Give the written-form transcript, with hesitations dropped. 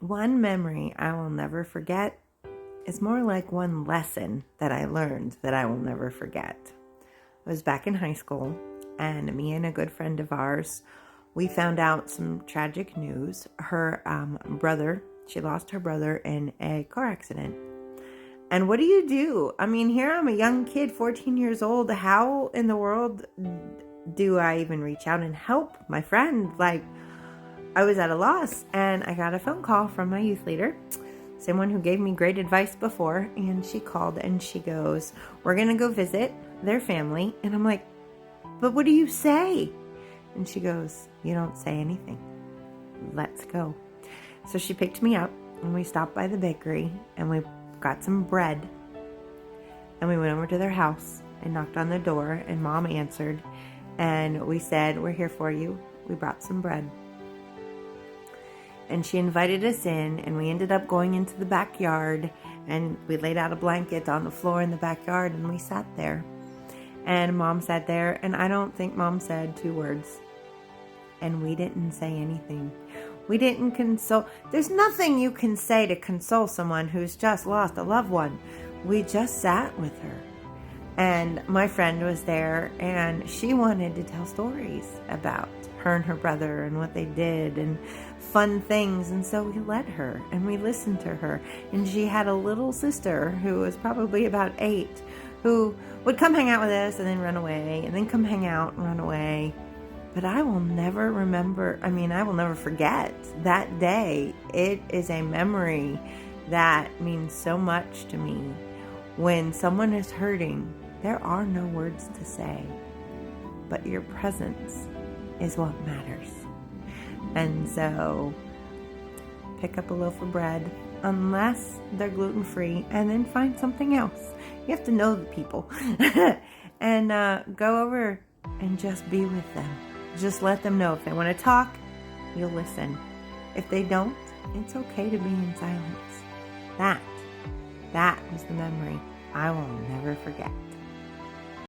One memory I will never forget is more like one lesson that I learned that I will never forget. I was back in high school, and me and a good friend of ours, we found out some tragic news. Her brother, she lost her brother in a car accident. And what do? I mean, here I'm a young kid, 14 years old. How in the world do I even reach out and help my friend? Like, I was at a loss, and I got a phone call from my youth leader, someone who gave me great advice before, and she called and she goes, "We're going to go visit their family." And I'm like, "But what do you say?" And she goes, "You don't say anything. Let's go." So she picked me up, and we stopped by the bakery, and we got some bread, and we went over to their house and knocked on the door, and Mom answered, and we said, "We're here for you. We brought some bread." And she invited us in, and we ended up going into the backyard, and we laid out a blanket on the floor in the backyard, and we sat there. And Mom sat there, and I don't think Mom said 2 words. And we didn't say anything. We didn't console. There's nothing you can say to console someone who's just lost a loved one. We just sat with her. And my friend was there, and she wanted to tell stories about her and her brother and what they did and fun things. And so we let her, and we listened to her. And she had a little sister who was probably about 8, who would come hang out with us and then run away, and then come hang out and run away. But I will never forget that day. It is a memory that means so much to me. When someone is hurting, there are no words to say, but your presence is what matters. And so pick up a loaf of bread, unless they're gluten-free, and then find something else. You have to know the people. And go over and just be with them. Just let them know if they want to talk, you'll listen. If they don't, it's okay to be in silence. That was the memory I will never forget.